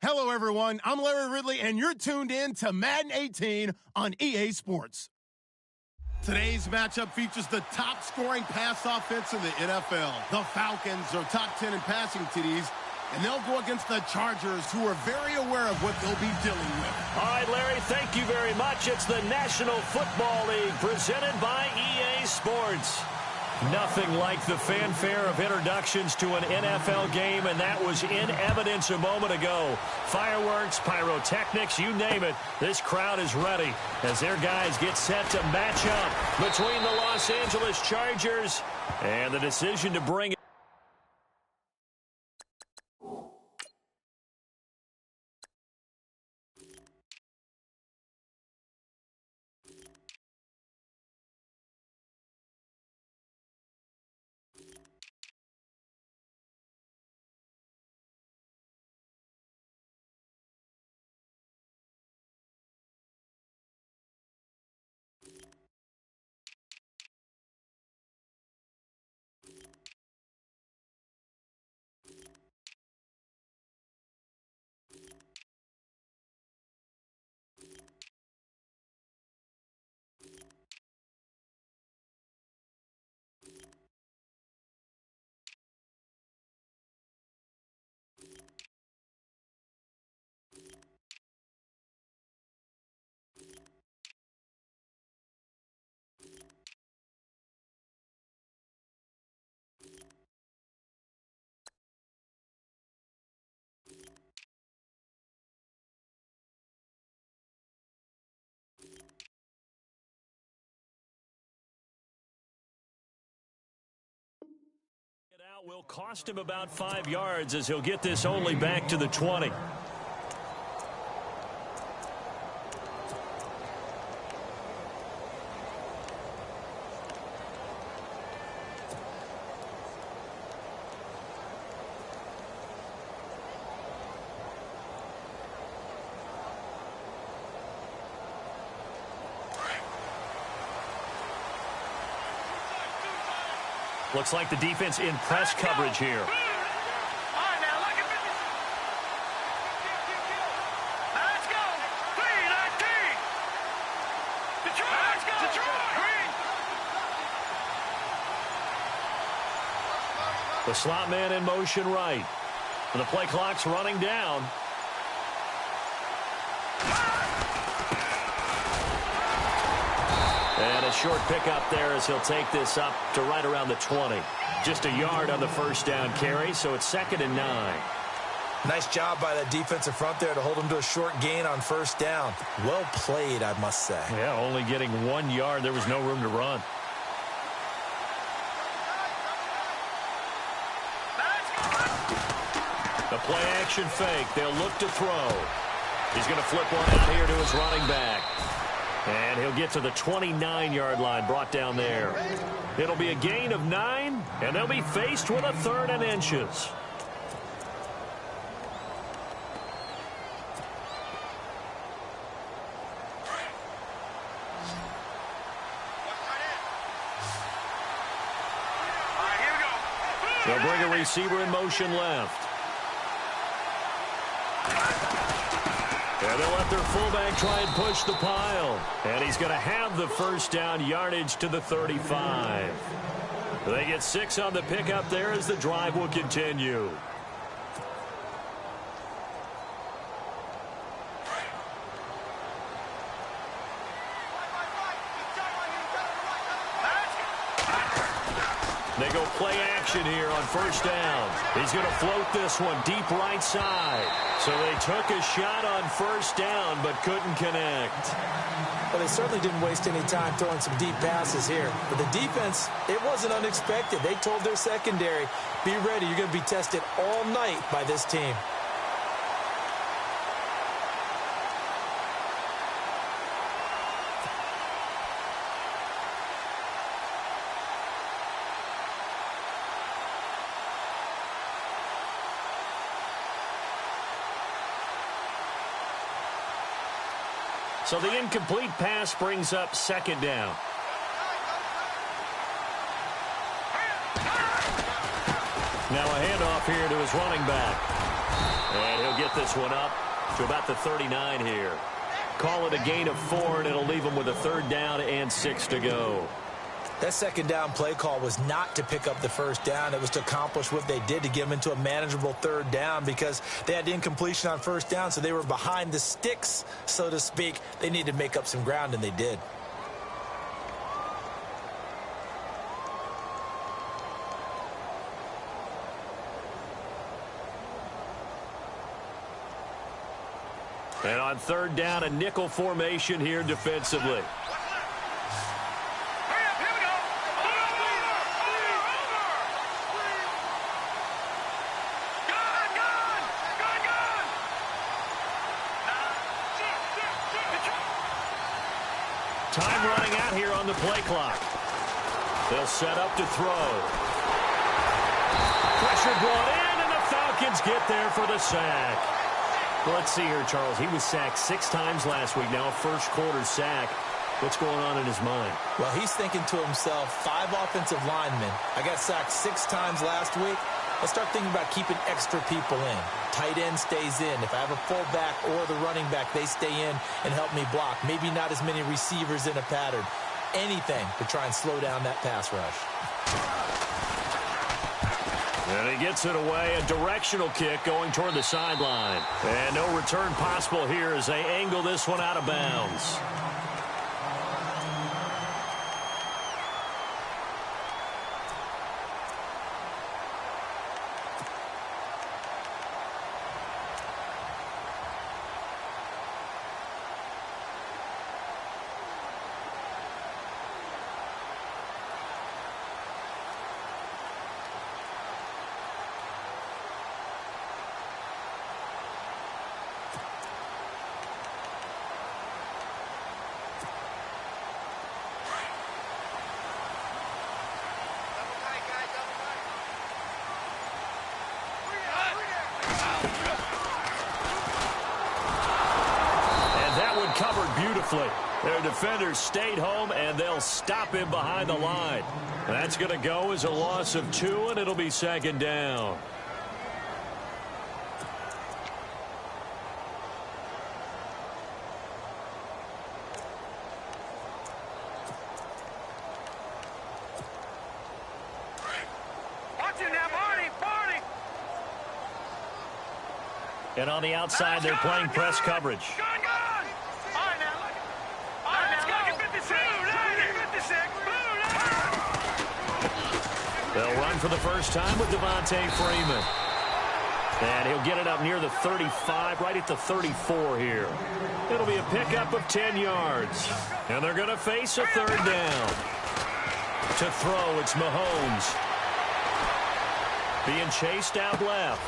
Hello, everyone. I'm Larry Ridley, and you're tuned in to Madden 18 on EA Sports. Today's matchup features the top-scoring pass offense in the NFL. The Falcons are top 10 in passing TDs, and they'll go against the Chargers, who are very aware of what they'll be dealing with. All right, Larry, thank you very much. It's the National Football League presented by EA Sports. Nothing like the fanfare of introductions to an NFL game, and that was in evidence a moment ago. Fireworks, pyrotechnics, you name it. This crowd is ready as their guys get set to match up between the Los Angeles Chargers and the decision to bring it. Will cost him about 5 yards as he'll get this only back to the 20. Looks like the defense in press coverage here. All right, now look at this. Let's go. 3-19. Detroit. Let's go. Detroit. The slot man in motion right. And the play clock's running down. And a short pickup there as he'll take this up to right around the 20. Just a yard on the first down carry, so it's 2nd and 9. Nice job by the defensive front there to hold him to a short gain on first down. Well played, I must say. Yeah, only getting 1 yard. There was no room to run. The play action fake. They'll look to throw. He's going to flip one out here to his running back. And he'll get to the 29-yard line, brought down there. It'll be a gain of 9, and they'll be faced with a 3rd and inches. They'll bring a receiver in motion left. And they'll let their fullback try and push the pile. And he's going to have the first down, yardage to the 35. They get 6 on the pickup there as the drive will continue. They go play action here on first down. He's going to float this one deep right side. So they took a shot on first down but couldn't connect. Well, they certainly didn't waste any time throwing some deep passes here. But the defense, it wasn't unexpected. They told their secondary, be ready. You're going to be tested all night by this team. So the incomplete pass brings up 2nd down. Now a handoff here to his running back. And he'll get this one up to about the 39 here. Call it a gain of 4, and it'll leave him with a 3rd down and 6 to go. That 2nd down play call was not to pick up the 1st down. It was to accomplish what they did, to get them into a manageable 3rd down, because they had incompletion on 1st down, so they were behind the sticks, so to speak. They needed to make up some ground, and they did. And on 3rd down, a nickel formation here defensively. Time running out here on the play clock. They'll set up to throw. Pressure brought in, and the Falcons get there for the sack. Well, let's see here, Charles. He was sacked 6 times last week. Now a first-quarter sack. What's going on in his mind? Well, he's thinking to himself, 5 offensive linemen. I got sacked 6 times last week. Let's start thinking about keeping extra people in. Tight end stays in. If I have a fullback or the running back, they stay in and help me block. Maybe not as many receivers in a pattern. Anything to try and slow down that pass rush. And he gets it away, a directional kick going toward the sideline. And no return possible here as they angle this one out of bounds. Covered beautifully. Their defenders stayed home, and they'll stop him behind the line. That's going to go as a loss of 2, and it'll be 2nd down. Watch it now, Barney! And on the outside, they're playing press coverage. They'll run for the first time with Devontae Freeman. And he'll get it up near the 35, right at the 34 here. It'll be a pickup of 10 yards. And they're going to face a 3rd down. To throw, it's Mahomes. Being chased out left.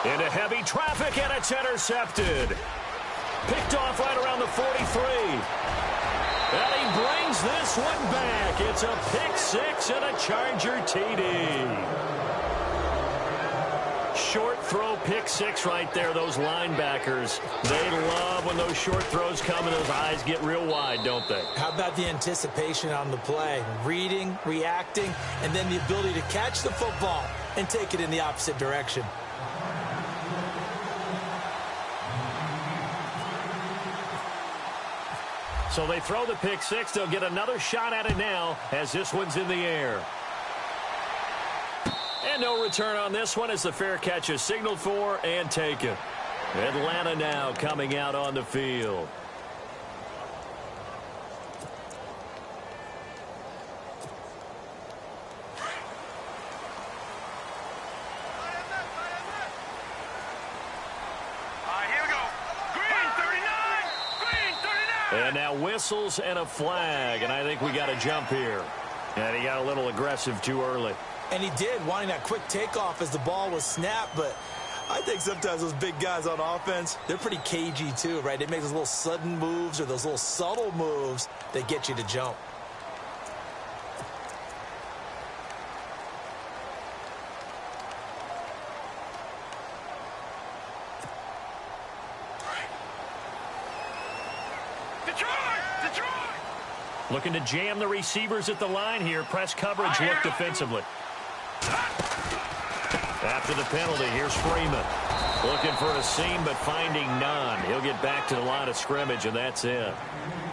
Into heavy traffic, and it's intercepted. Picked off right around the 43. And he brings this one back. It's a pick 6 and a Charger TD. Short throw pick 6 right there. Those linebackers, they love when those short throws come and those eyes get real wide, don't they? How about the anticipation on the play? Reading, reacting, and then the ability to catch the football and take it in the opposite direction. So they throw the pick 6. They'll get another shot at it now as this one's in the air. And no return on this one as the fair catch is signaled for and taken. Atlanta now coming out on the field. And now whistles and a flag, and I think we got a jump here. And he got a little aggressive too early. And he did, wanting that quick takeoff as the ball was snapped, but I think sometimes those big guys on offense, they're pretty cagey too, right? They make those little sudden moves or those little subtle moves that get you to jump. Looking to jam the receivers at the line here. Press coverage look defensively. After the penalty, here's Freeman. Looking for a seam, but finding none. He'll get back to the line of scrimmage, and that's it.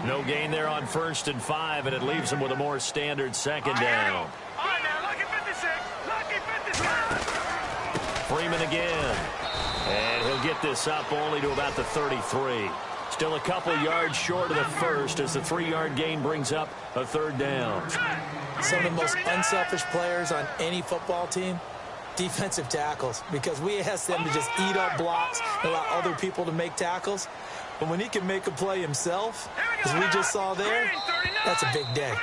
No gain there on 1st and 5, and it leaves him with a more standard second down. All right, now, lucky 56. Lucky 56. Freeman again. And he'll get this up only to about the 33. Still a couple yards short of the first as the 3-yard gain brings up a 3rd down. Some of the most unselfish players on any football team, defensive tackles, because we ask them to just eat up blocks and allow other people to make tackles. But when he can make a play himself, as we just saw there, that's a big day.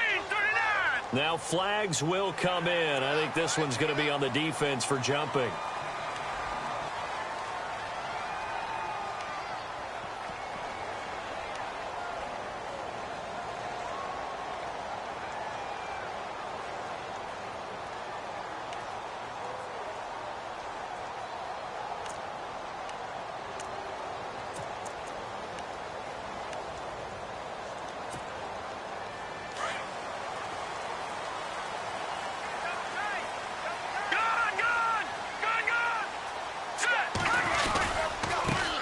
Now flags will come in. I think this one's going to be on the defense for jumping.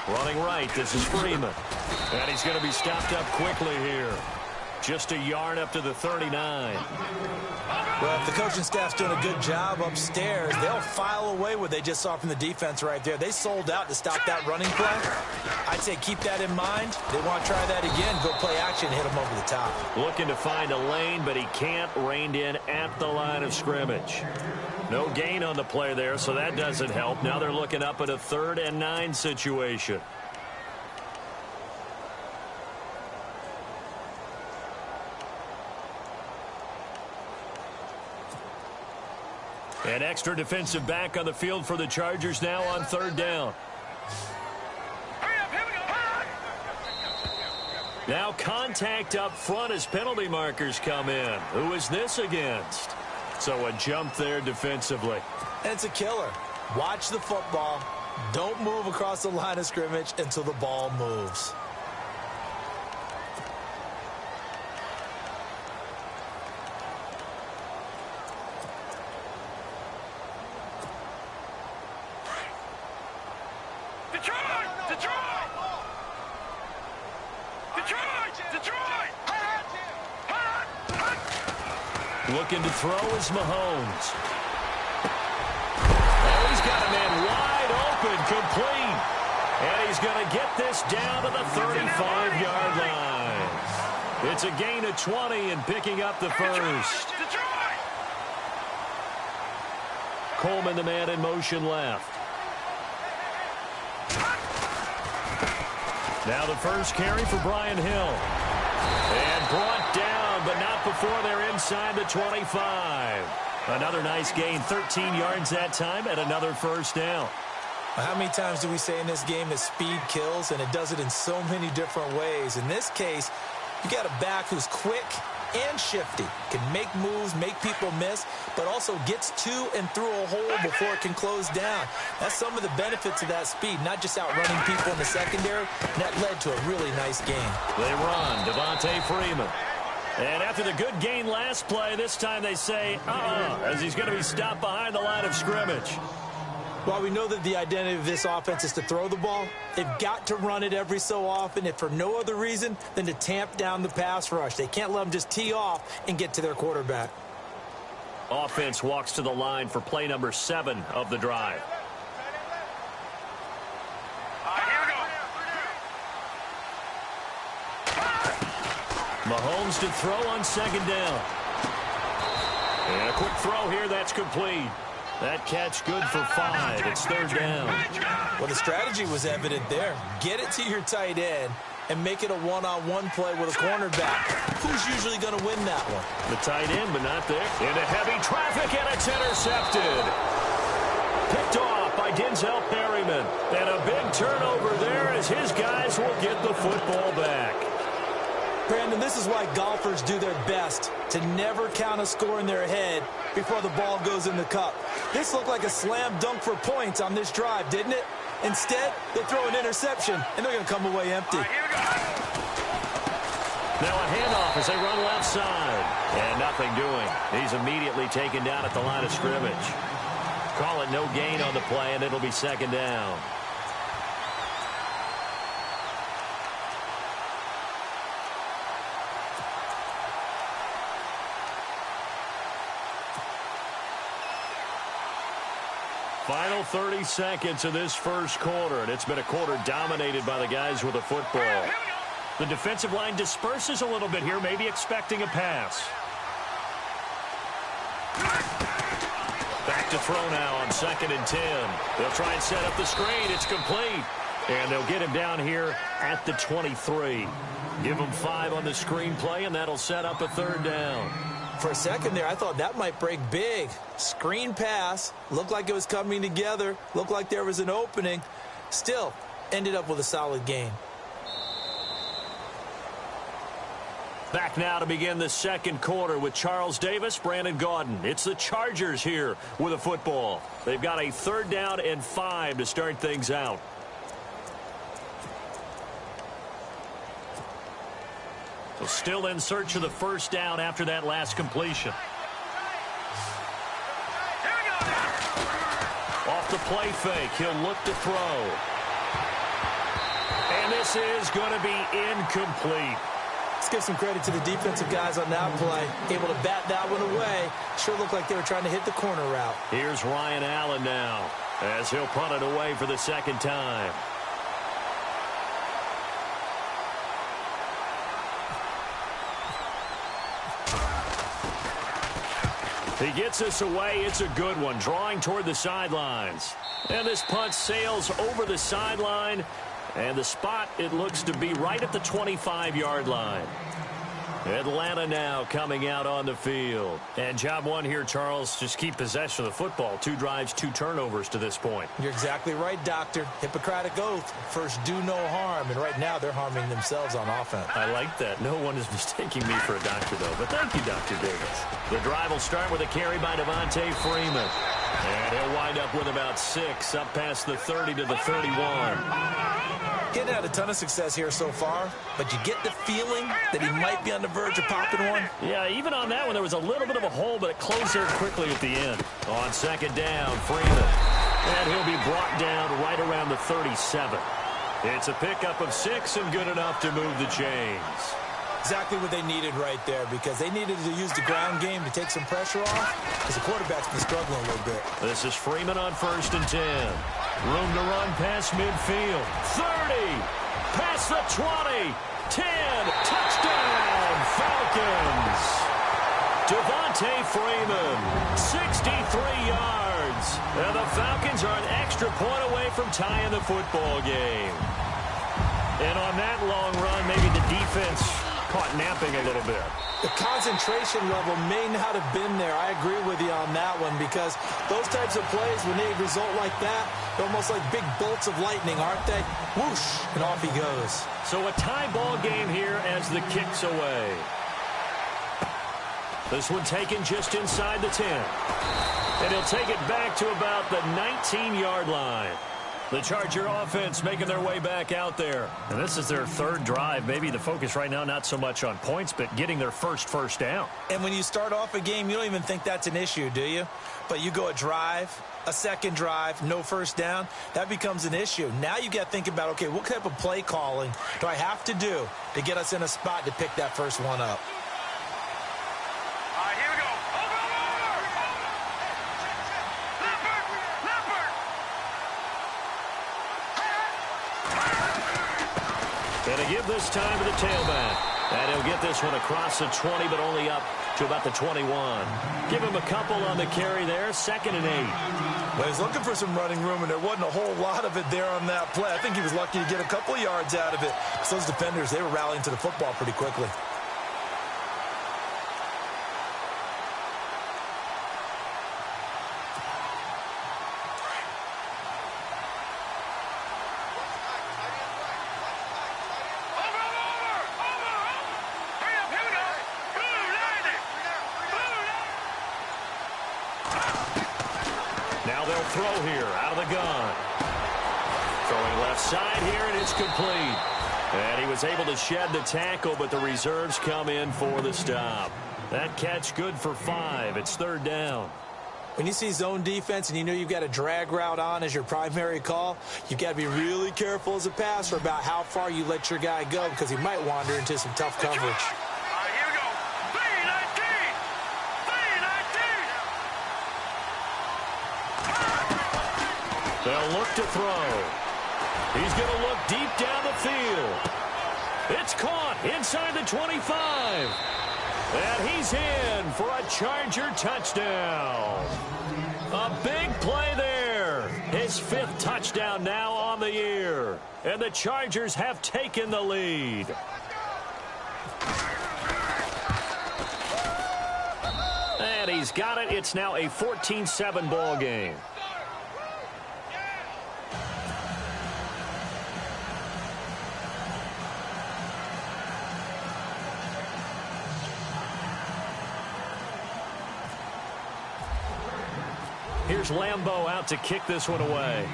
Running right, this is Freeman. And he's going to be stopped up quickly here. Just a yard up to the 39. Well, if the coaching staff's doing a good job upstairs, they'll file away what they just saw from the defense right there. They sold out to stop that running play. I'd say keep that in mind. They want to try that again, go play action, hit them over the top. Looking to find a lane, but he can't. Reined in at the line of scrimmage. No gain on the play there, so that doesn't help. Now they're looking up at a 3rd and 9 situation. An extra defensive back on the field for the Chargers now on 3rd down. Now contact up front as penalty markers come in. Who is this against? So a jump there defensively. And it's a killer. Watch the football. Don't move across the line of scrimmage until the ball moves. Looking to throw is Mahomes. Oh, he's got a man wide open, complete. And he's going to get this down to the 35-yard line. It's a gain of 20 and picking up the first. Coleman, the man in motion left. Now the first carry for Brian Hill. And brought down, but not before they're inside the 25. Another nice gain, 13 yards that time, and another first down. How many times do we say in this game that speed kills, and it does it in so many different ways? In this case, you got a back who's quick and shifty, can make moves, make people miss, but also gets to and through a hole before it can close down. That's some of the benefits of that speed, not just outrunning people in the secondary, and that led to a really nice game. They run, Devontae Freeman. And after the good gain last play, this time they say, as he's going to be stopped behind the line of scrimmage. While we know that the identity of this offense is to throw the ball, they've got to run it every so often, if for no other reason than to tamp down the pass rush. They can't let them just tee off and get to their quarterback. Offense walks to the line for play number 7 of the drive. Mahomes to throw on second down. And a quick throw here, that's complete. That catch good for 5. It's third down. Well, the strategy was evident there. Get it to your tight end and make it a one-on-one play with a cornerback. Who's usually going to win that one? The tight end, but not there. Into heavy traffic, and it's intercepted. Picked off by Denzel Perryman. And a big turnover there as his guys will get the football back. Brandon, this is why golfers do their best to never count a score in their head before the ball goes in the cup. This looked like a slam dunk for points on this drive, didn't it? Instead, they throw an interception, and they're going to come away empty. Now a handoff as they run left side. And nothing doing. He's immediately taken down at the line of scrimmage. Call it no gain on the play, and it'll be second down. Final 30 seconds of this first quarter, and it's been a quarter dominated by the guys with the football. The defensive line disperses a little bit here, maybe expecting a pass. Back to throw now on 2nd and 10. They'll try and set up the screen. It's complete. And they'll get him down here at the 23. Give him 5 on the screen play, and that'll set up a 3rd down. For a second there, I thought that might break big. Screen pass. Looked like it was coming together. Looked like there was an opening. Still, ended up with a solid gain. Back now to begin the second quarter with Charles Davis, Brandon Gaudin. It's the Chargers here with a football. They've got a 3rd down and 5 to start things out. So still in search of the 1st down after that last completion. Off the play fake, he'll look to throw. And this is going to be incomplete. Let's give some credit to the defensive guys on that play. Able to bat that one away. Sure looked like they were trying to hit the corner route. Here's Ryan Allen now as he'll punt it away for the 2nd time. He gets us away. It's a good one, drawing toward the sidelines. And this punt sails over the sideline. And the spot, it looks to be right at the 25-yard line. Atlanta now coming out on the field. And job one here, Charles, just keep possession of the football. 2 drives, 2 turnovers to this point. You're exactly right, Doctor. Hippocratic oath. First, do no harm. And right now, they're harming themselves on offense. I like that. No one is mistaking me for a doctor, though. But thank you, Dr. Davis. The drive will start with a carry by Devontae Freeman. And he'll wind up with about 6, up past the 30 to the 31. Getting had a ton of success here so far, but you get the feeling that he might be on the verge of popping one. Yeah, even on that one, there was a little bit of a hole, but it closed there quickly at the end. On 2nd down, Freeman. And he'll be brought down right around the 37. It's a pickup of 6 and good enough to move the chains. Exactly what they needed right there, because they needed to use the ground game to take some pressure off, because the quarterback's been struggling a little bit. This is Freeman on 1st and 10. Room to run past midfield. 30. Past the 20. 10. Touchdown, Falcons. Devontae Freeman, 63 yards. And the Falcons are an extra point away from tying the football game. And on that long run, maybe the defense caught napping a little bit. The concentration level may not have been there. I agree with you on that one, because those types of plays, when they result like that, they're almost like big bolts of lightning, aren't they? Whoosh, and off he goes. So a tie ball game here as the kick's away. This one taken just inside the 10. And he'll take it back to about the 19-yard line. The Charger offense making their way back out there. And this is their 3rd drive. Maybe the focus right now not so much on points, but getting their first down. And when you start off a game, you don't even think that's an issue, do you? But you go a drive, a 2nd drive, no 1st down, that becomes an issue. Now you got to think about, okay, what type of play calling do I have to do to get us in a spot to pick that first one up? All right, here we go. Over. Gonna give this time to the tailback. And he'll get this one across the 20, but only up to about the 21. Give him a couple on the carry there. 2nd and 8. Well, he's looking for some running room, and there wasn't a whole lot of it there on that play. I think he was lucky to get a couple yards out of it. So those defenders, they were rallying to the football pretty quickly. Now they'll throw here out of the gun. Throwing left side here, and it's complete. And he was able to shed the tackle, but the reserves come in for the stop. That catch good for 5. It's 3rd down. When you see zone defense and you know you've got a drag route on as your primary call, you've got to be really careful as a passer about how far you let your guy go because he might wander into some tough coverage. All right, here we go. 3-19. They'll look to throw. He's going to look deep down the field. It's caught inside the 25. And he's in for a Charger touchdown. A big play there. His 5th touchdown now on the year. And the Chargers have taken the lead. And he's got it. It's now a 14-7 ball game. Here's Lambeau out to kick this one away.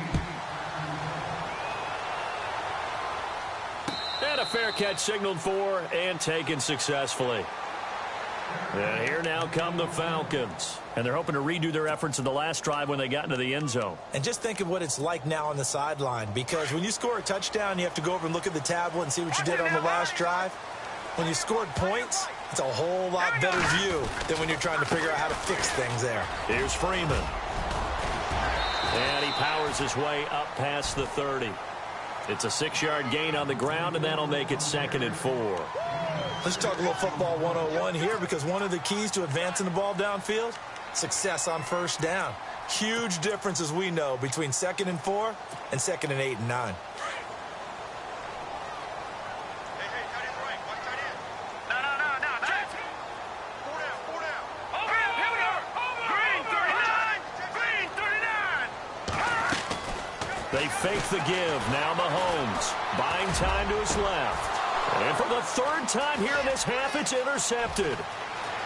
And a fair catch signaled for and taken successfully. And here now come the Falcons. And they're hoping to redo their efforts in the last drive when they got into the end zone. And just think of what it's like now on the sideline, because when you score a touchdown, you have to go over and look at the tablet and see what you did on the last drive. When you scored points, it's a whole lot better view than when you're trying to figure out how to fix things there. Here's Freeman. And he powers his way up past the 30. It's a 6-yard gain on the ground, and that'll make it 2nd and 4. Let's talk a little football 101 here, because one of the keys to advancing the ball downfield, success on first down. Huge difference, as we know, between 2nd and 4 and 2nd and 8 and 9. They fake the give. Now Mahomes buying time to his left. And for the 3rd time here in this half, it's intercepted.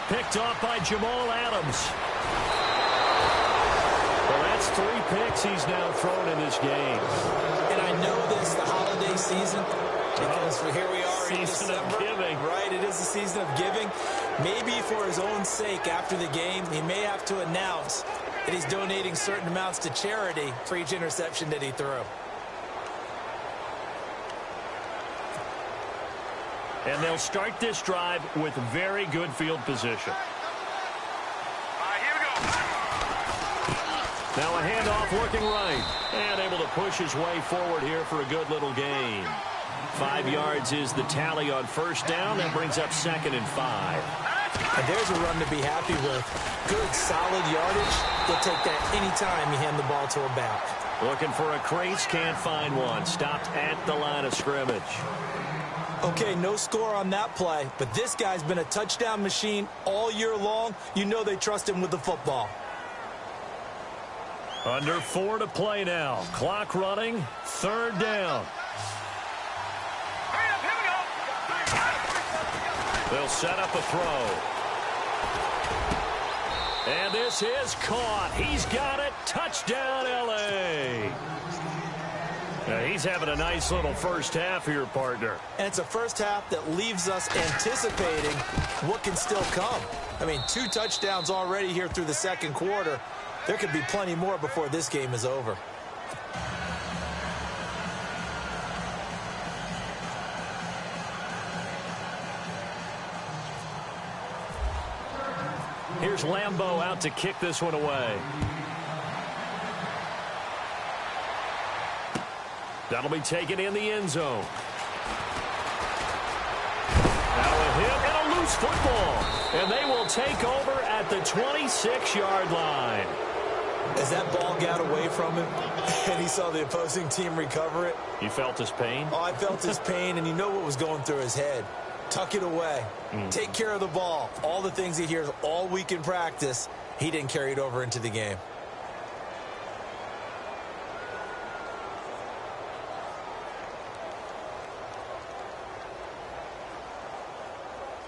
Picked off by Jamal Adams. Well, that's 3 picks he's now thrown in this game. And I know this, the holiday season, because here we are in Season December. of giving. Right, it is the season of giving. Maybe for his own sake after the game, he may have to announce that he's donating certain amounts to charity for each interception that he threw. And they'll start this drive with very good field position. All right, here we go. Now a handoff looking right. And able to push his way forward here for a good little gain. 5 yards is the tally on first down. That brings up 2nd and 5. And there's a run to be happy with. Good, solid yardage. You'll take that anytime you hand the ball to a back. Looking for a crease, can't find one. Stopped at the line of scrimmage. Okay, no score on that play, but this guy's been a touchdown machine all year long. You know they trust him with the football. Under 4 to play now. Clock running. 3rd down. Hurry up, here we go. They'll set up a throw. And this is caught. He's got it. Touchdown, L.A. Now, he's having a nice little first half here, partner. And it's a first half that leaves us anticipating what can still come. I mean, 2 touchdowns already here through the 2nd quarter. There could be plenty more before this game is over. Here's Lambeau out to kick this one away. That'll be taken in the end zone. Now a hit and a loose football. And they will take over at the 26-yard line. As that ball got away from him and he saw the opposing team recover it. You felt his pain? Oh, I felt his pain, and you know what was going through his head. Tuck it away. Take care of the ball. All the things he hears all week in practice, he didn't carry it over into the game.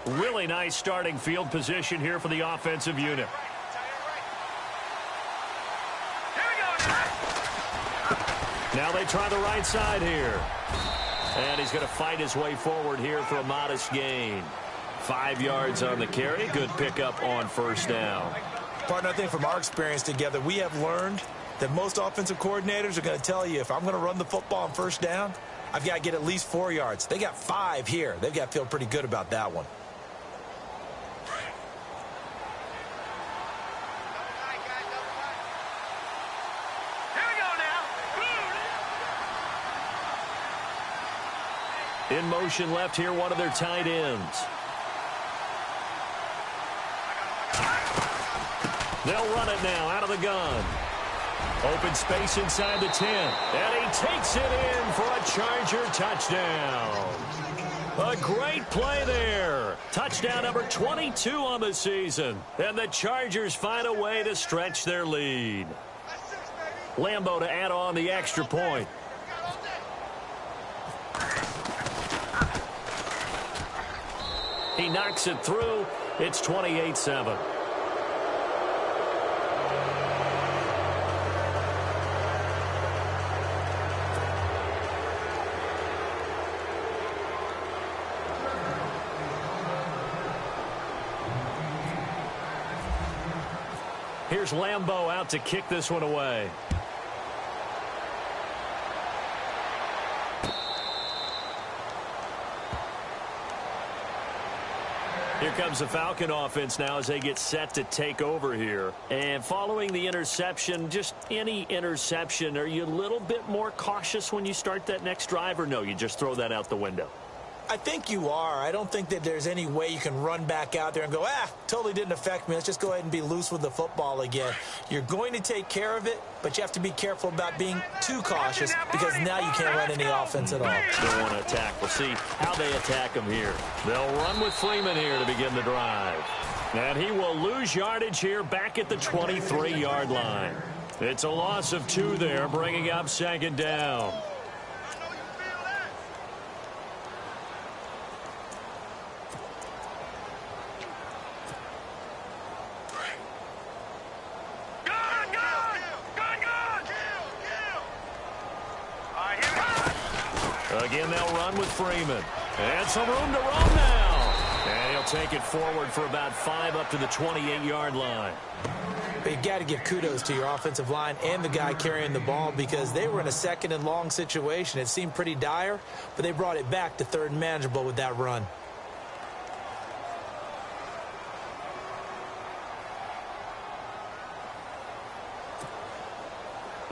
Really nice starting field position here for the offensive unit. Now they try the right side here. And he's going to fight his way forward here for a modest gain. 5 yards on the carry. Good pickup on first down. Partner, I think from our experience together, we have learned that most offensive coordinators are going to tell you, if I'm going to run the football on first down, I've got to get at least 4 yards. They got 5 here. They've got to feel pretty good about that one. In motion left here, one of their tight ends. They'll run it now out of the gun. Open space inside the 10. And he takes it in for a Charger touchdown. A great play there. Touchdown number 22 on the season. And the Chargers find a way to stretch their lead. Lambeau to add on the extra point. He knocks it through. It's 28-7. Here's Lambeau out to kick this one away. Here comes the Falcon offense now as they get set to take over here. And following the interception, just any interception, are you a little bit more cautious when you start that next drive, or no, you just throw that out the window? I think you are. I don't think that there's any way you can run back out there and go, totally didn't affect me. Let's just go ahead and be loose with the football again. You're going to take care of it, but you have to be careful about being too cautious because now you can't run any offense at all. They want to attack. We'll see how they attack him here. They'll run with Freeman here to begin the drive. And he will lose yardage here back at the 23-yard line. It's a loss of 2 there, bringing up second down. Again, they'll run with Freeman. And some room to run now. And he'll take it forward for about 5 up to the 28-yard line. But you got to give kudos to your offensive line and the guy carrying the ball because they were in a 2nd and long situation. It seemed pretty dire, but they brought it back to 3rd and manageable with that run.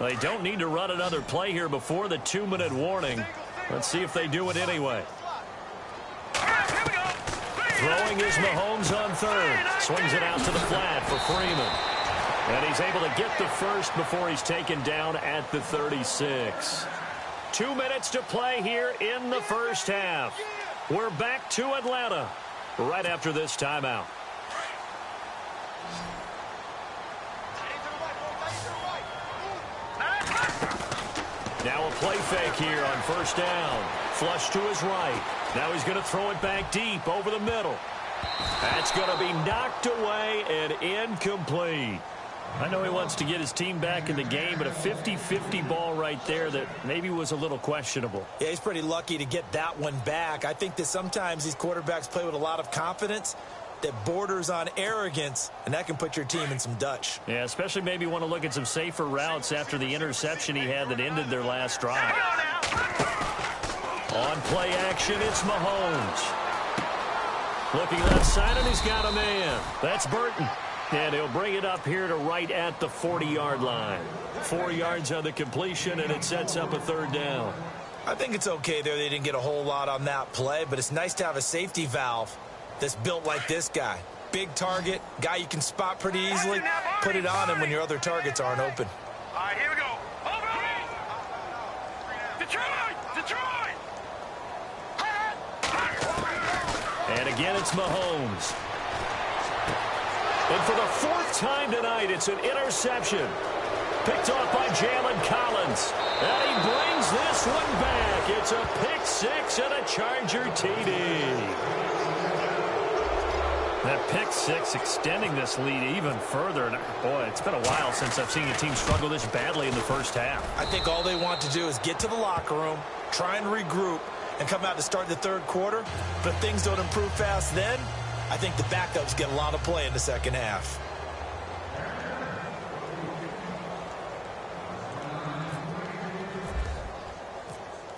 They don't need to run another play here before the 2-minute warning. Let's see if they do it anyway. Throwing is Mahomes on 3rd. Swings it out to the flat for Freeman. And he's able to get the first before he's taken down at the 36. 2 minutes to play here in the first half. We're back to Atlanta right after this timeout. Now a play fake here on first down. Flush to his right. Now he's going to throw it back deep over the middle. That's going to be knocked away and incomplete. I know he wants to get his team back in the game, but a 50-50 ball right there that maybe was a little questionable. Yeah, he's pretty lucky to get that one back. I think that sometimes these quarterbacks play with a lot of confidence that borders on arrogance, and that can put your team in some Dutch. Yeah, especially maybe want to look at some safer routes after the interception he had that ended their last drive. On play action, it's Mahomes. Looking left side, and he's got a man. That's Burton. And he'll bring it up here to right at the 40-yard line. 4 yards on the completion, and it sets up a 3rd down. I think it's okay there. They didn't get a whole lot on that play, but it's nice to have a safety valve that's built like this guy. Big target, guy you can spot pretty easily. Put it on him when your other targets aren't open. All right, here we go. Over. Detroit! And again, it's Mahomes. And for the 4th time tonight, it's an interception. Picked off by Jalen Collins. And he brings this one back. It's a pick 6 and a Charger TD. That pick 6 extending this lead even further. And boy, it's been a while since I've seen a team struggle this badly in the first half. I think all they want to do is get to the locker room, try and regroup, and come out to start the 3rd quarter. But if things don't improve fast then, I think the backups get a lot of play in the second half.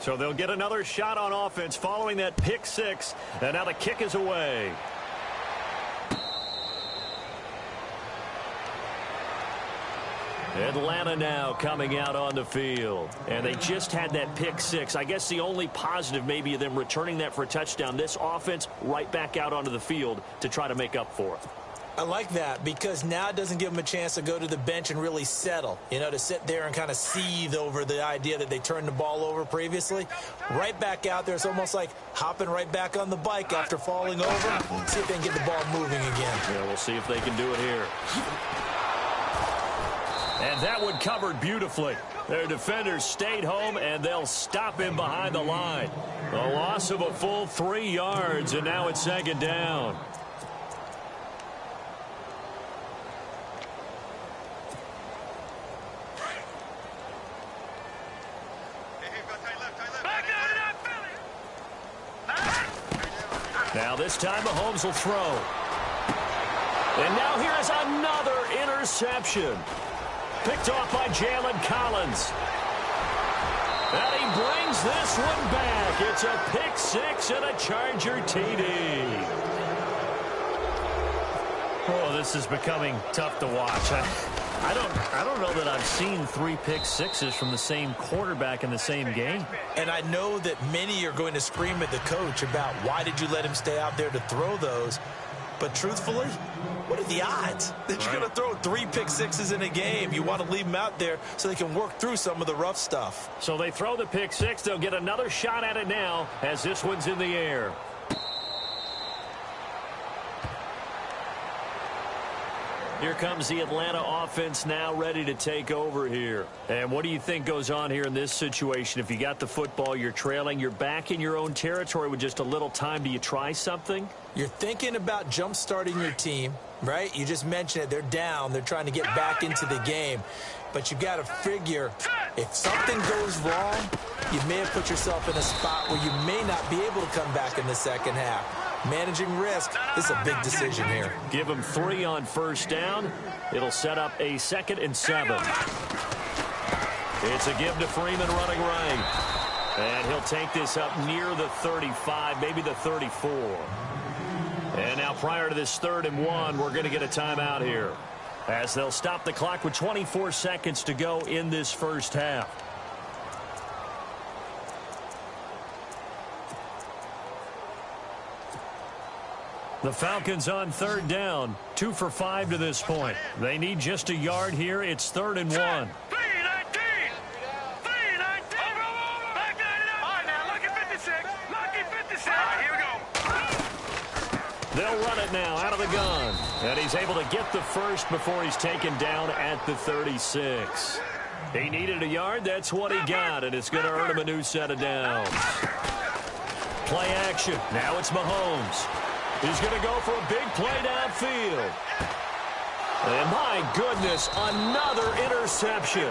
So they'll get another shot on offense following that pick six. And now the kick is away. Atlanta now coming out on the field. And they just had that pick six. I guess the only positive maybe of them returning that for a touchdown. This offense right back out onto the field to try to make up for it. I like that because now it doesn't give them a chance to go to the bench and really settle, to sit there and kind of seethe over the idea that they turned the ball over previously. Right back out there, it's almost like hopping right back on the bike after falling over. See if they can get the ball moving again. Yeah, we'll see if they can do it here. And that one covered beautifully. Their defenders stayed home, and they'll stop him behind the line. A loss of a full 3 yards, and now it's second down. Now this time Mahomes will throw. And now here is another interception. Picked off by Jalen Collins. And he brings this one back. It's a pick six and a Charger TD. Oh, this is becoming tough to watch. I don't know that I've seen 3 pick sixes from the same quarterback in the same game. And I know that many are going to scream at the coach about why did you let him stay out there to throw those. But truthfully, what are the odds that you're going to throw 3 pick sixes in a game? You want to leave them out there so they can work through some of the rough stuff. So they throw the pick six. They'll get another shot at it now as this one's in the air. Here comes the Atlanta offense now ready to take over here. And what do you think goes on here in this situation? If you got the football, you're trailing, you're back in your own territory with just a little time. Do you try something? You're thinking about jump-starting your team, right? You just mentioned it. They're down. They're trying to get back into the game. But you got to figure if something goes wrong, you may have put yourself in a spot where you may not be able to come back in the second half. Managing risk is a big decision here. Give him 3 on first down. It'll set up a 2nd and 7. It's a give to Freeman running right. And he'll take this up near the 35, maybe the 34. And now prior to this 3rd and 1, we're going to get a timeout here, as they'll stop the clock with 24 seconds to go in this first half. The Falcons on 3rd down, 2 for 5 to this point. They need just a yard here. It's 3rd and 1. 3-19. 3-19. Back 99. All right, now, lucky 56. Lucky 56. All right, here we go. They'll run it now out of the gun. And he's able to get the first before he's taken down at the 36. He needed a yard. That's what he got, and it's going to earn him a new set of downs. Play action. Now it's Mahomes. He's going to go for a big play downfield. And my goodness, another interception.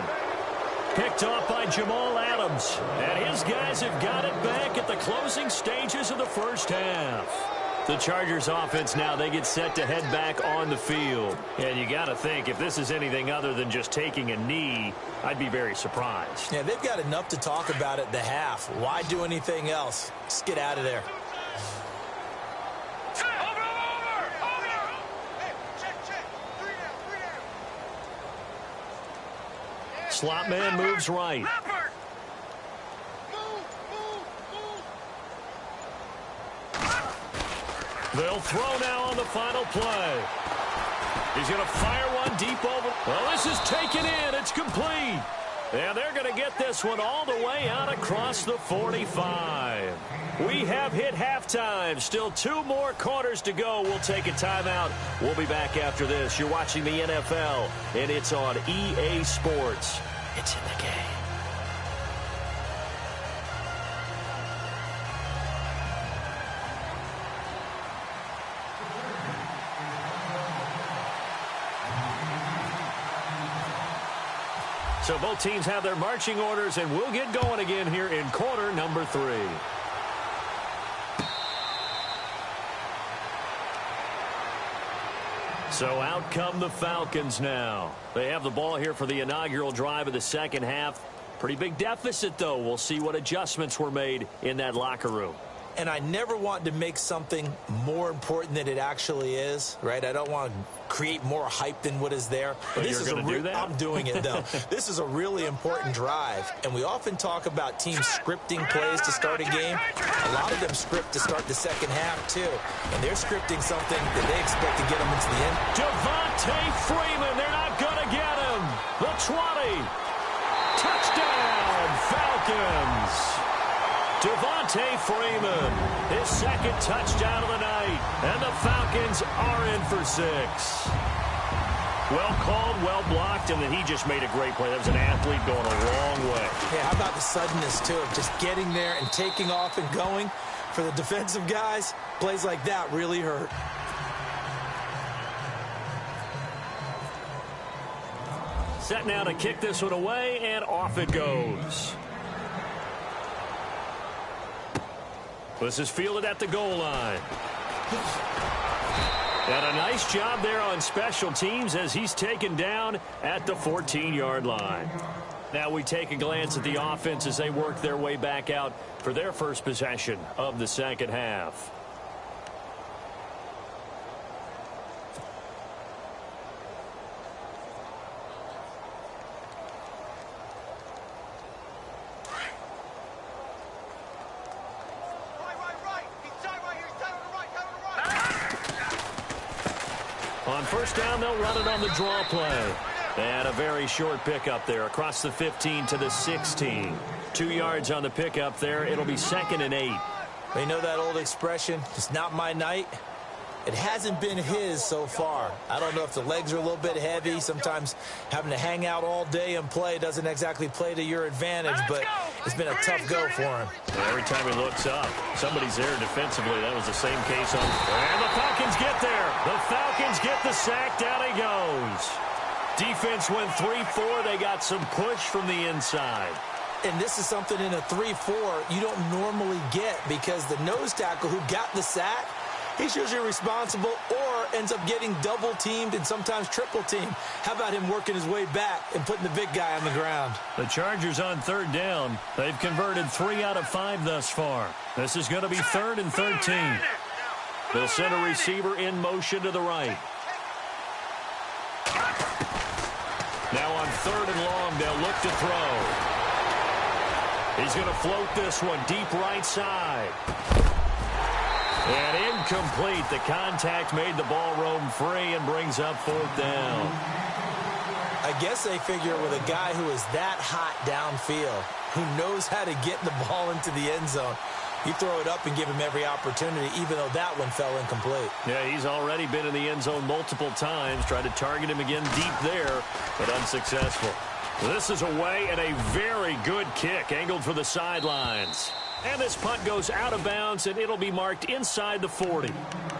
Picked off by Jamal Adams. And his guys have got it back at the closing stages of the first half. The Chargers offense now, they get set to head back on the field. And you got to think, if this is anything other than just taking a knee, I'd be very surprised. Yeah, they've got enough to talk about at the half. Why do anything else? Just get out of there. Slot man moves right. They'll throw now on the final play. He's going to fire one deep over. Well, this is taken in. It's complete. And they're going to get this one all the way out across the 45. We have hit halftime. Still 2 more quarters to go. We'll take a timeout. We'll be back after this. You're watching the NFL, and it's on EA Sports. It's in the game. So both teams have their marching orders, and we'll get going again here in quarter number 3. So out come the Falcons now. They have the ball here for the inaugural drive of the second half. Pretty big deficit, though. We'll see what adjustments were made in that locker room. And I never want to make something more important than it actually is, right? I don't want to create more hype than what is there. But this is do that? I'm doing it, though. This is a really important drive. And we often talk about teams scripting plays to start a game. A lot of them script to start the second half, too. And they're scripting something that they expect to get them into the end. Devontae Freeman, they're not going to get him. The 20. Touchdown, Falcons. Devontae Freeman, his second touchdown of the night, and the Falcons are in for 6. Well called, well blocked, and then he just made a great play. That was an athlete going a long way. Yeah, how about the suddenness, too, of just getting there and taking off and going? For the defensive guys, plays like that really hurt. Set now to kick this one away, and off it goes. This is fielded at the goal line. And a nice job there on special teams as he's taken down at the 14-yard line. Now we take a glance at the offense as they work their way back out for their first possession of the second half. On first down, they'll run it on the draw play. And a very short pickup there across the 15 to the 16. 2 yards on the pickup there. It'll be 2nd and 8. You know that old expression, it's not my night? It hasn't been his so far. I don't know if the legs are a little bit heavy. Sometimes having to hang out all day and play doesn't exactly play to your advantage, but it's been a tough go for him. Every time he looks up, somebody's there defensively. That was the same case on... And the Falcons get there. The Falcons get the sack. Down he goes. Defense went 3-4. They got some push from the inside. And this is something in a 3-4 you don't normally get because the nose tackle who got the sack, he's usually responsible or ends up getting double-teamed and sometimes triple-teamed. How about him working his way back and putting the big guy on the ground? The Chargers on third down. They've converted 3 out of 5 thus far. This is going to be 3rd and 13. They'll send a receiver in motion to the right. Now on 3rd and long, they'll look to throw. He's going to float this one deep right side. And incomplete. The contact made the ball roam free and brings up 4th down. I guess they figure with a guy who is that hot downfield, who knows how to get the ball into the end zone, you throw it up and give him every opportunity, even though that one fell incomplete. Yeah, he's already been in the end zone multiple times. Tried to target him again deep there, but unsuccessful. This is away and a very good kick, angled for the sidelines. And this punt goes out of bounds, and it'll be marked inside the 40.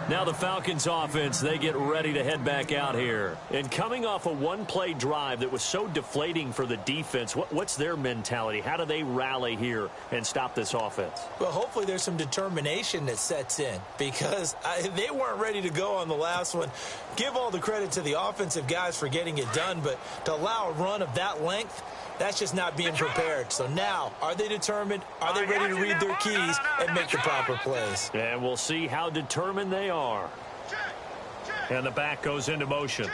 Now the Falcons offense, they get ready to head back out here. And coming off a one-play drive that was so deflating for the defense, what's their mentality? How do they rally here and stop this offense? Well, hopefully there's some determination that sets in because they weren't ready to go on the last one. Give all the credit to the offensive guys for getting it done, but to allow a run of that length, that's just not being prepared. So now, are they determined? Are they ready to read their keys and make the proper plays? And we'll see how determined they are. And the back goes into motion.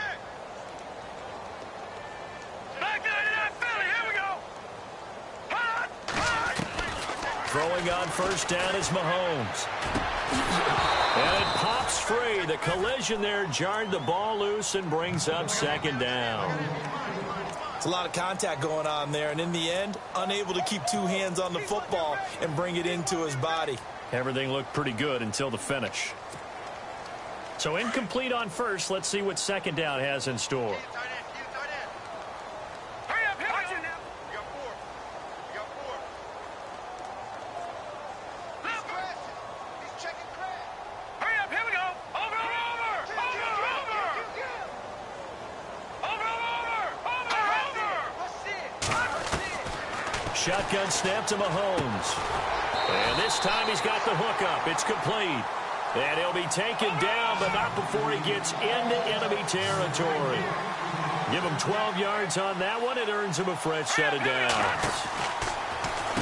Throwing on first down is Mahomes. And it pops free. The collision there jarred the ball loose and brings up 2nd down. It's a lot of contact going on there, and in the end, unable to keep 2 hands on the football and bring it into his body. Everything looked pretty good until the finish. So incomplete on first. Let's see what 2nd down has in store. Shotgun snap to Mahomes. And this time he's got the hook up. It's complete. And he'll be taken down, but not before he gets into enemy territory. Give him 12 yards on that one. It earns him a fresh set of downs.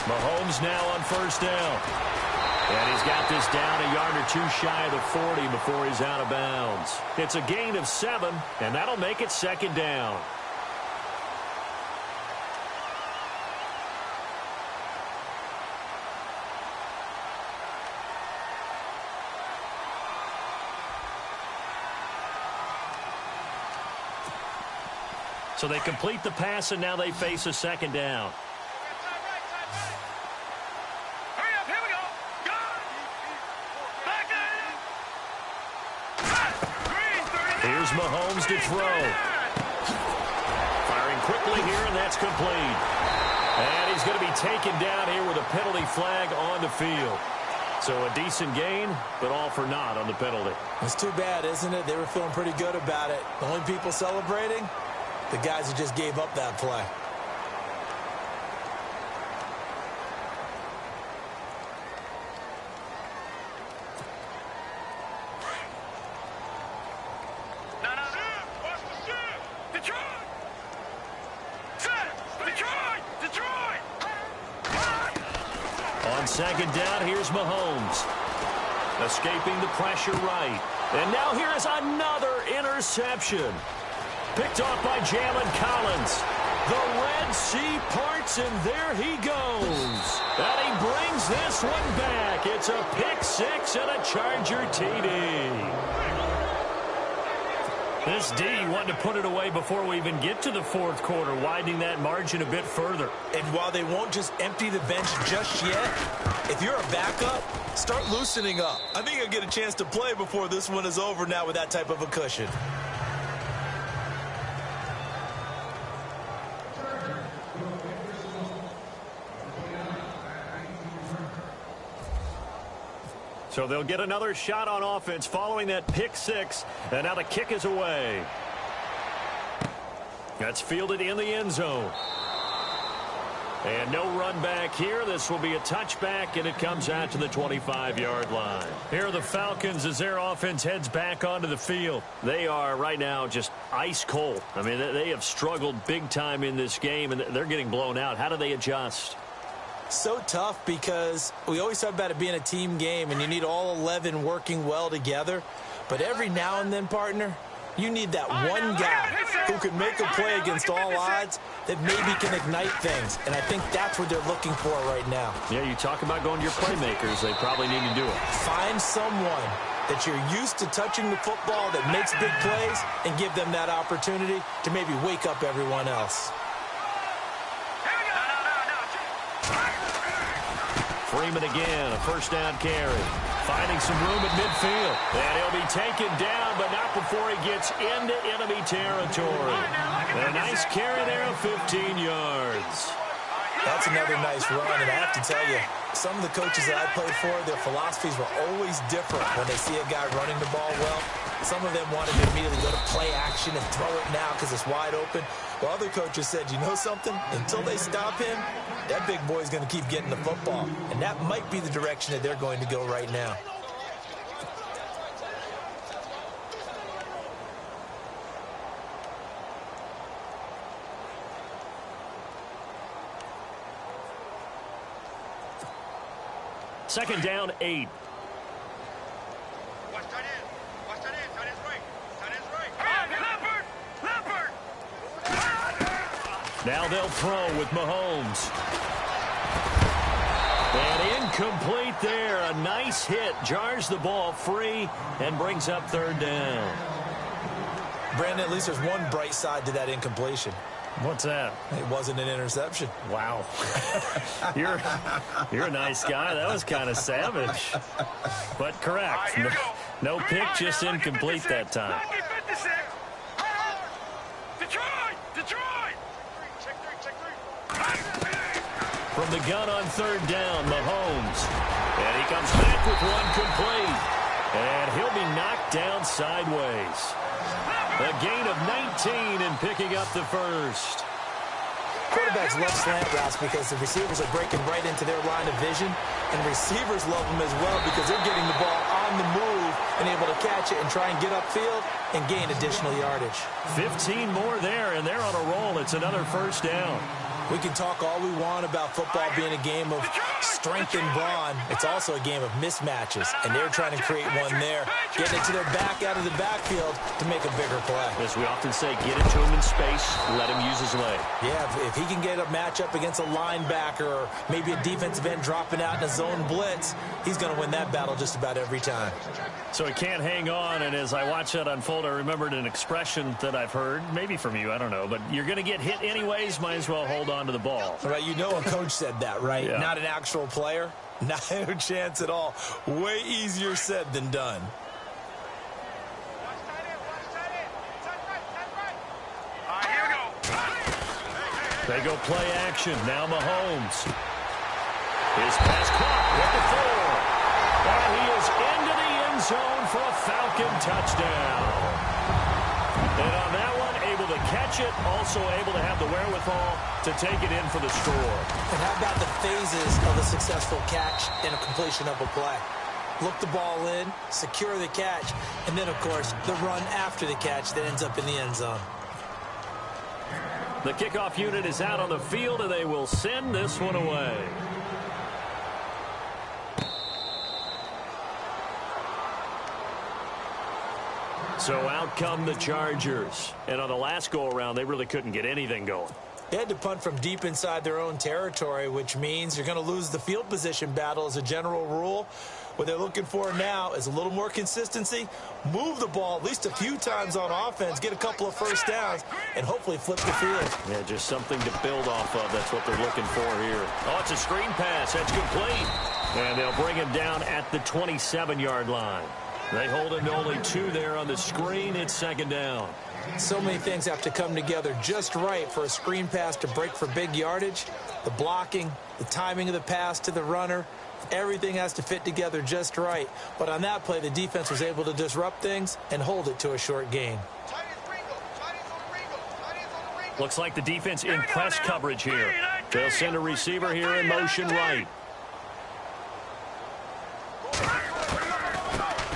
Mahomes now on first down. And he's got this down a yard or two shy of the 40 before he's out of bounds. It's a gain of 7, and that'll make it second down. So they complete the pass, and now they face a second down. Hurry up, here we go. Go! Back at it! Here's Mahomes to throw. Firing quickly here, and that's complete. And he's going to be taken down here with a penalty flag on the field. So a decent gain, but all for naught on the penalty. It's too bad, isn't it? They were feeling pretty good about it. The only people celebrating? The guys who just gave up that play. No. Detroit! Detroit! On second down, here's Mahomes. Escaping the pressure right. And now here is another interception. Picked off by Jalen Collins. The Red Sea parts, and there he goes. And he brings this one back. It's a pick six and a Charger TD. This D wanted to put it away before we even get to the fourth quarter, widening that margin a bit further. And while they won't just empty the bench just yet, if you're a backup, start loosening up. I think you'll get a chance to play before this one is over now with that type of a cushion. So they'll get another shot on offense following that pick six, and now the kick is away. That's fielded in the end zone. And no run back here. This will be a touchback, and it comes out to the 25-yard line. Here are the Falcons as their offense heads back onto the field. They are right now just ice cold. I mean, they have struggled big time in this game, and they're getting blown out. How do they adjust? So tough because we always talk about it being a team game and you need all 11 working well together. But every now and then, partner, you need that one guy who can make a play against all odds that maybe can ignite things. And I think that's what they're looking for right now. Yeah, you talk about going to your playmakers. They probably need to do it. Find someone that you're used to touching the football that makes big plays and give them that opportunity to maybe wake up everyone else. Freeman again, a first down carry. Finding some room at midfield. And he'll be taken down, but not before he gets into enemy territory. A nice carry there of 15 yards. That's another nice run, and I have to tell you, some of the coaches that I played for, their philosophies were always different when they see a guy running the ball well. Some of them wanted to immediately go to play action and throw it now because it's wide open. While other coaches said, you know something? Until they stop him, that big boy's going to keep getting the football. And that might be the direction that they're going to go right now. Second down, 8. Watch tight end. Watch tight end. Tight end's right. Tight end's right. Leopard! Now they'll throw with Mahomes. And incomplete there. A nice hit. Jars the ball free and brings up third down. Brandon, at least there's one bright side to that incompletion. What's that? It wasn't an interception. Wow. You're a nice guy. That was kind of savage. But correct. No pick, just incomplete that time. Lucky 56. Detroit! Check three. From the gun on third down, Mahomes. And he comes back with one complete. And he'll be knocked down sideways. A gain of 19 and picking up the first. Quarterbacks love slant routes because the receivers are breaking right into their line of vision, and receivers love them as well because they're getting the ball on the move and able to catch it and try and get upfield and gain additional yardage. 15 more there, and they're on a roll. It's another first down. We can talk all we want about football being a game of strength and brawn. It's also a game of mismatches, and they're trying to create one there, getting it to their back out of the backfield to make a bigger play. As we often say, get it to him in space, let him use his leg. Yeah, if he can get a matchup against a linebacker or maybe a defensive end dropping out in a zone blitz, he's going to win that battle just about every time. So he can't hang on, and as I watch that unfold, I remembered an expression that I've heard, maybe from you, I don't know, but you're going to get hit anyways, might as well hold on to the ball. Right, you know a coach said that, right? Yeah. Not an actual player. Not a chance at all. Way easier said than done. They go play action. Now Mahomes. His pass caught with the 4. And he is into the end zone for a Falcon touchdown. And on that one, able to catch it, also able to have the wherewithal to take it in for the score. And how about the phases of a successful catch and a completion of a play? Look the ball in, secure the catch, and then, of course, the run after the catch that ends up in the end zone. The kickoff unit is out on the field, and they will send this one away. So out come the Chargers. And on the last go-around, they really couldn't get anything going. They had to punt from deep inside their own territory, which means you're going to lose the field position battle as a general rule. What they're looking for now is a little more consistency, move the ball at least a few times on offense, get a couple of first downs, and hopefully flip the field. Yeah, just something to build off of. That's what they're looking for here. Oh, it's a screen pass. That's complete. And they'll bring him down at the 27-yard line. They hold him to only 2 there on the screen. It's second down. So many things have to come together just right for a screen pass to break for big yardage. The blocking, the timing of the pass to the runner, everything has to fit together just right. But on that play, the defense was able to disrupt things and hold it to a short gain. Looks like the defense in press coverage here. They'll send a receiver here in motion right.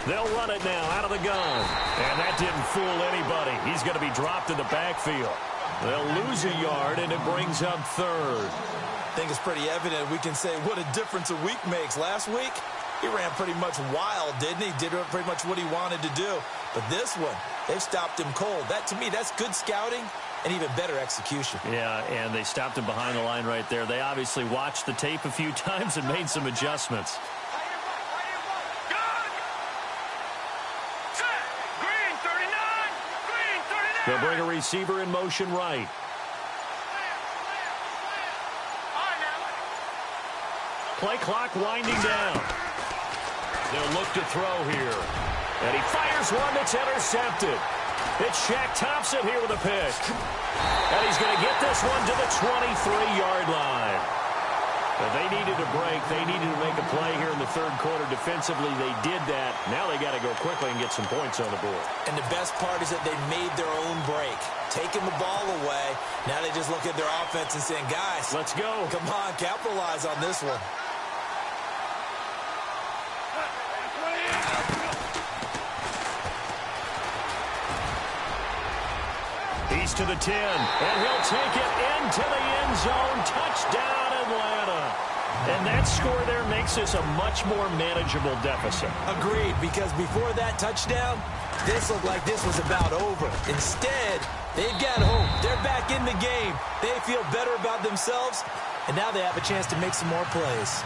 They'll run it now out of the gun. And that didn't fool anybody. He's going to be dropped in the backfield. They'll lose a yard, and it brings up third. I think it's pretty evident. We can say what a difference a week makes. Last week, he ran pretty much wild, didn't he? Did pretty much what he wanted to do. But this one, they've stopped him cold. That, to me, that's good scouting and even better execution. Yeah, and they stopped him behind the line right there. They obviously watched the tape a few times and made some adjustments. They'll bring a receiver in motion right. Play clock winding down. They'll look to throw here. And he fires one that's intercepted. It's Shaq Thompson here with a pick. And he's going to get this one to the 23-yard line. But they needed a break. They needed to make a play here in the third quarter. Defensively, they did that. Now they got to go quickly and get some points on the board. And the best part is that they made their own break, taking the ball away. Now they just look at their offense and saying, guys, let's go. Come on, capitalize on this one. He's to the 10, and he'll take it into the end zone. Touchdown, Atlanta. And that score there makes this a much more manageable deficit. Agreed, because before that touchdown, this looked like this was about over. Instead, they've got hope. They're back in the game. They feel better about themselves, and now they have a chance to make some more plays.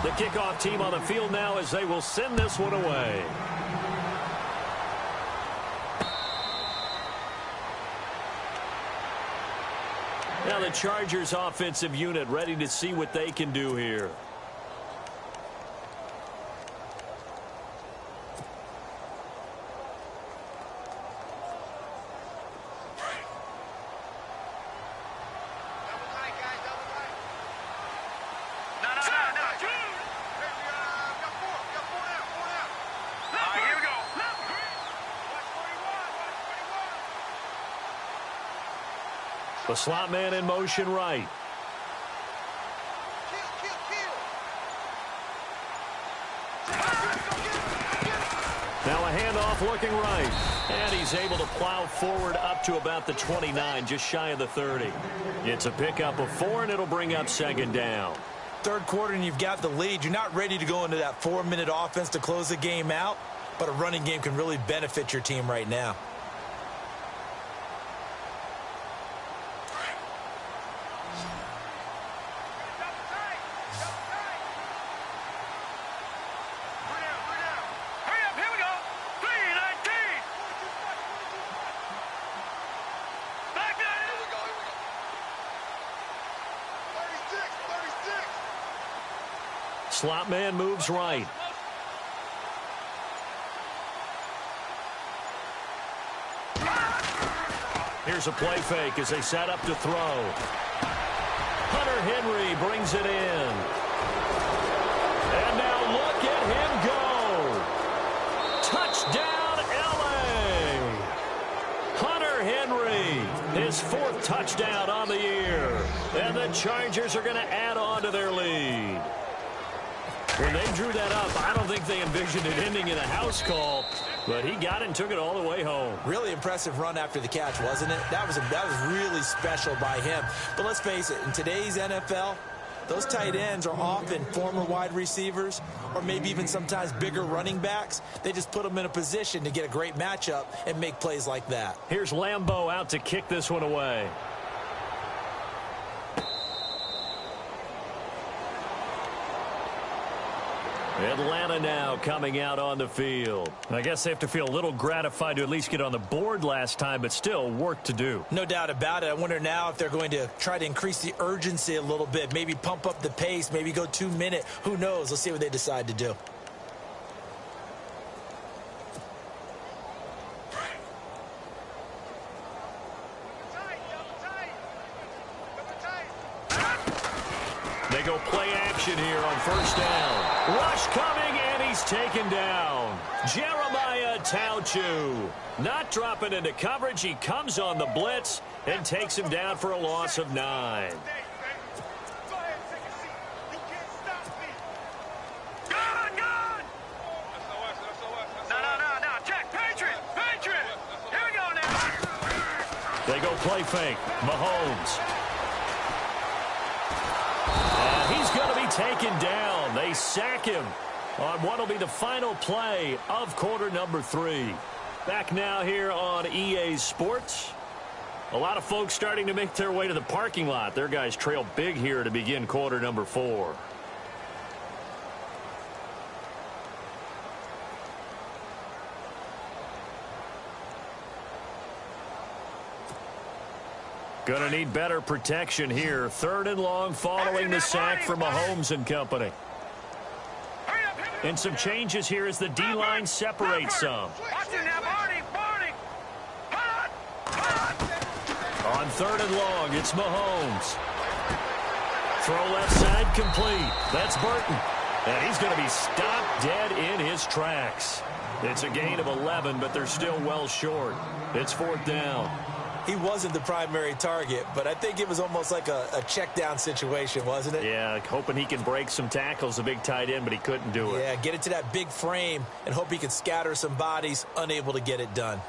The kickoff team on the field now as they will send this one away. Now the Chargers offensive unit ready to see what they can do here. The slot man in motion right. Now a handoff looking right. And he's able to plow forward up to about the 29, just shy of the 30. It's a pickup of 4, and it'll bring up second down. Third quarter, and you've got the lead. You're not ready to go into that 4-minute offense to close the game out, but a running game can really benefit your team right now. Slot man moves right. Here's a play fake as they set up to throw. Hunter Henry brings it in. And now look at him go. Touchdown, L.A. Hunter Henry, his 4th touchdown on the year. And the Chargers are going to add on to their lead. When they drew that up, I don't think they envisioned it ending in a house call, but he got it and took it all the way home. Really impressive run after the catch, wasn't it? That was really special by him. But let's face it, in today's NFL, those tight ends are often former wide receivers or maybe even sometimes bigger running backs. They just put them in a position to get a great matchup and make plays like that. Here's Lambeau out to kick this one away. Atlanta now coming out on the field. I guess they have to feel a little gratified to at least get on the board last time, but still work to do. No doubt about it. I wonder now if they're going to try to increase the urgency a little bit, maybe pump up the pace, maybe go 2-minute. Who knows? Let's see what they decide to do. They go play action here on first down. Rush coming, and he's taken down. Jeremiah Tauchu not dropping into coverage. He comes on the blitz and takes him down for a loss of 9. They go play fake. Mahomes. And he's going to be taken down. They sack him on what will be the final play of quarter number 3. Back now here on EA Sports. A lot of folks starting to make their way to the parking lot. Their guys trail big here to begin quarter number 4. Going to need better protection here. 3rd and long following the sack from Mahomes and company. And some changes here as the D-line separates some. On 3rd and long, it's Mahomes. Throw left side complete. That's Burton. And he's going to be stopped dead in his tracks. It's a gain of 11, but they're still well short. It's 4th down. He wasn't the primary target, but I think it was almost like a check down situation, wasn't it? Yeah, hoping he can break some tackles, a big tight end, but he couldn't do it. Yeah, get it to that big frame and hope he can scatter some bodies, unable to get it done.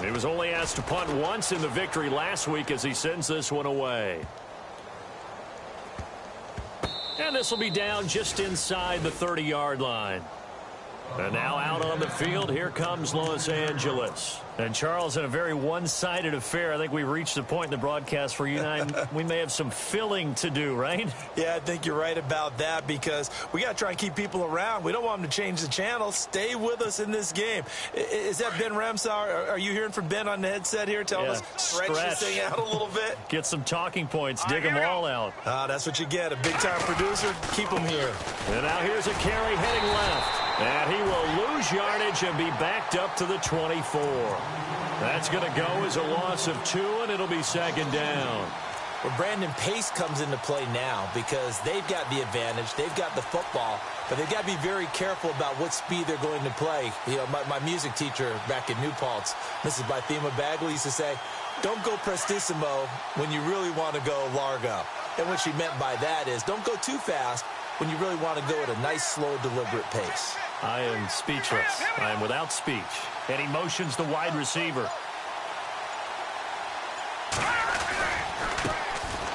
He was only asked to punt once in the victory last week as he sends this one away. And this will be down just inside the 30-yard line. And now out on the field, here comes Los Angeles. And, Charles, in a very one-sided affair, I think we've reached the point in the broadcast where you and I, we may have some filling to do, right? Yeah, I think you're right about that because we got to try and keep people around. We don't want them to change the channel. Stay with us in this game. Is that Ben Ramsauer? Are you hearing from Ben on the headset here telling us stretch this thing out a little bit? Get some talking points. Dig them all out. That's what you get. A big-time producer. Keep them here. And now here's a carry heading left. And he will lose yardage and be backed up to the 24. That's going to go as a loss of 2, and it'll be 2nd down. Well, Brandon, pace comes into play now because they've got the advantage. They've got the football, but they've got to be very careful about what speed they're going to play. You know, my music teacher back in New Paltz, Mrs. Bythema Bagley, used to say, don't go prestissimo when you really want to go largo. And what she meant by that is don't go too fast when you really want to go at a nice, slow, deliberate pace. I am speechless. I am without speech. And he motions the wide receiver.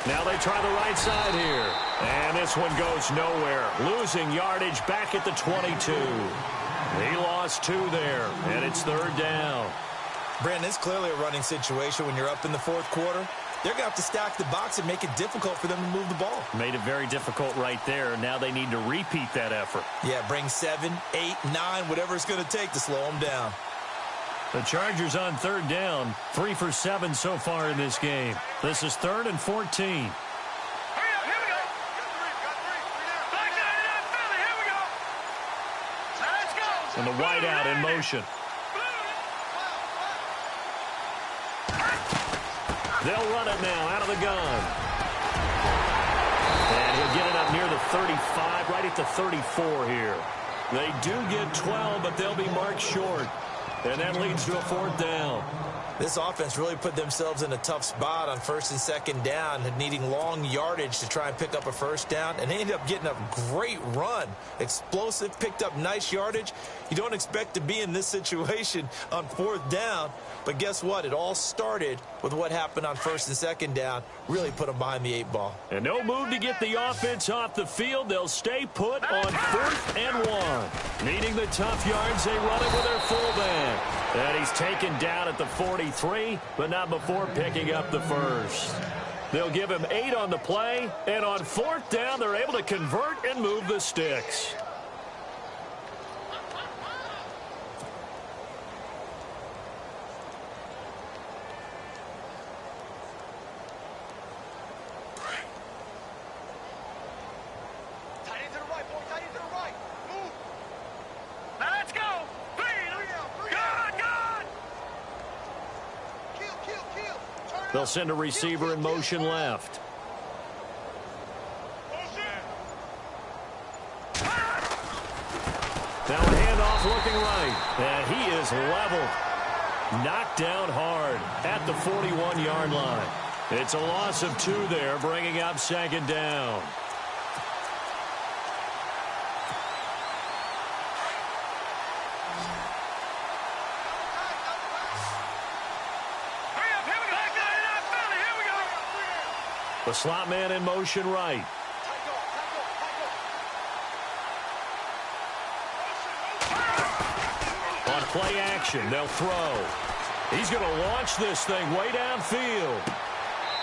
Now they try the right side here. And this one goes nowhere. Losing yardage back at the 22. He lost 2 there, and it's 3rd down. Brandon, it's clearly a running situation when you're up in the 4th quarter. They're going to have to stack the box and make it difficult for them to move the ball. Made it very difficult right there. Now they need to repeat that effort. Yeah, bring 7, 8, 9, whatever it's going to take to slow them down. The Chargers on 3rd down. 3 for 7 so far in this game. This is 3rd and 14. And the wide out in motion. They'll run it now out of the gun. And he'll get it up near the 35, right at the 34 here. They do get 12, but they'll be marked short. And that leads to a 4th down. This offense really put themselves in a tough spot on 1st and 2nd down, needing long yardage to try and pick up a 1st down, and they ended up getting a great run. Explosive, picked up nice yardage. You don't expect to be in this situation on 4th down, but guess what? It all started with what happened on 1st and 2nd down. Really put them behind the 8 ball. And no move to get the offense off the field. They'll stay put on 4th and 1. Needing the tough yards, they run it with their fullback. And he's taken down at the 43, but not before picking up the 1st. They'll give him 8 on the play, and on 4th down, they're able to convert and move the sticks. They'll send a receiver in motion left. Now a handoff looking right. And he is leveled. Knocked down hard at the 41-yard line. It's a loss of 2 there, bringing up 2nd down. The slot man in motion right. On play action, they'll throw. He's going to launch this thing way downfield.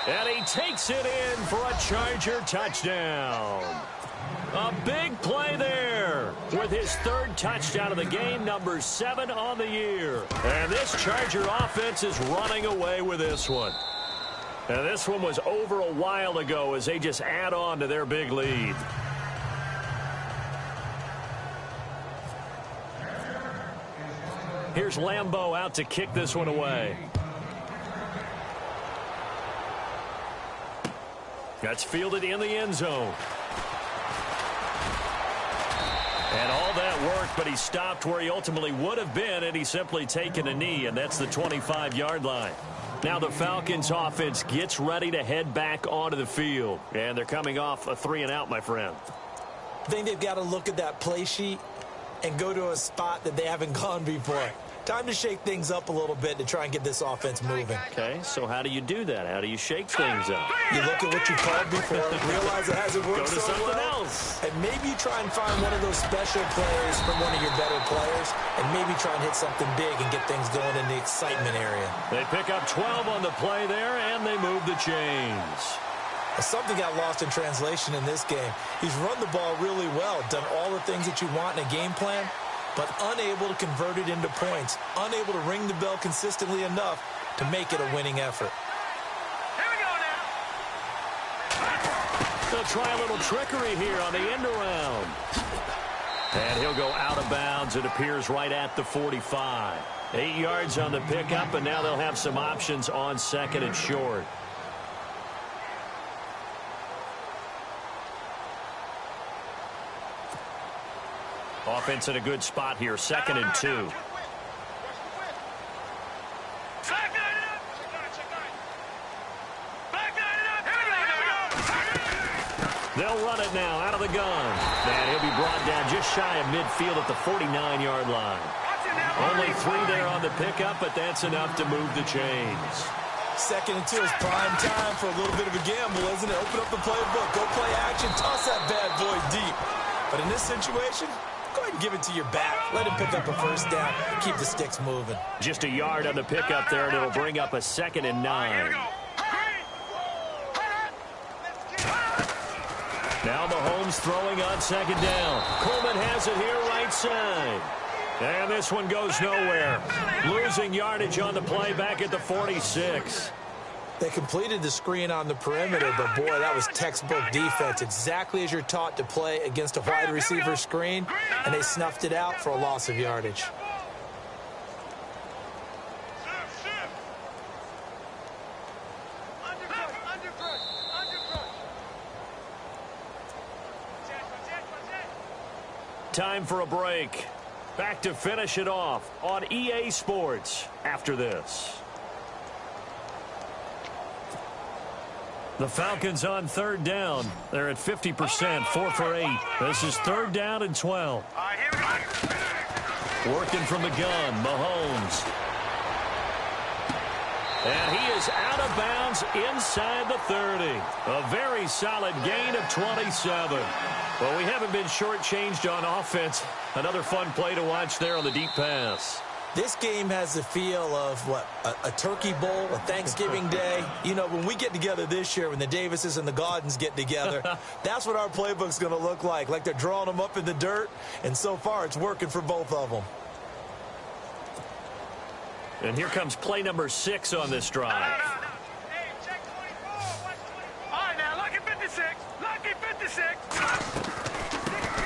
And he takes it in for a Charger touchdown. A big play there with his 3rd touchdown of the game, number 7 on the year. And this Charger offense is running away with this one. And this one was over a while ago as they just add on to their big lead. Here's Lambeau out to kick this one away. That's fielded in the end zone. And all that worked, but he stopped where he ultimately would have been, and he's simply taken a knee, and that's the 25-yard line. Now the Falcons offense gets ready to head back onto the field. And they're coming off a 3-and-out, my friend. I think they've got to look at that play sheet and go to a spot that they haven't gone before. Time to shake things up a little bit to try and get this offense moving. Okay, so how do you do that? How do you shake things up? You look at what you called before, realize it hasn't worked Go to so something well, else. and maybe you try and find one of those special plays from one of your better players, and maybe try and hit something big and get things going in the excitement area. They pick up 12 on the play there, and they move the chains. Something got lost in translation in this game. He's run the ball really well, done all the things that you want in a game plan, but unable to convert it into points, unable to ring the bell consistently enough to make it a winning effort. Here we go now. They'll try a little trickery here on the end around. And he'll go out of bounds, it appears, right at the 45. 8 yards on the pickup, and now they'll have some options on 2nd and short. Offense in a good spot here, 2nd and 2. They'll run it now out of the gun. And he'll be brought down just shy of midfield at the 49-yard line. Only 3 there on the pickup, but that's enough to move the chains. 2nd and 2 is prime time for a little bit of a gamble, isn't it? Open up the playbook, go play action, toss that bad boy deep. But in this situation, go ahead and give it to your back. Let him pick up a first down. Keep the sticks moving. Just a yard on the pickup there, and it'll bring up a 2nd and 9. Now Mahomes throwing on 2nd down. Coleman has it here right side. And this one goes nowhere. Losing yardage on the play back at the 46. They completed the screen on the perimeter, but boy, that was textbook defense. Exactly as you're taught to play against a wide receiver screen, and they snuffed it out for a loss of yardage. Time for a break. Back to finish it off on EA Sports after this. The Falcons on 3rd down. They're at 50%, 4 for 8. This is 3rd down and 12. Working from the gun, Mahomes. And he is out of bounds inside the 30. A very solid gain of 27. Well, we haven't been shortchanged on offense. Another fun play to watch there on the deep pass. This game has the feel of, what, a turkey bowl, a Thanksgiving day. You know, when we get together this year, when the Davises and the Gaudens get together, that's what our playbook's going to look like they're drawing them up in the dirt, and so far it's working for both of them. And here comes play number 6 on this drive. Hey, check 24. Watch 24. All right, now, lucky 56. Lucky 56.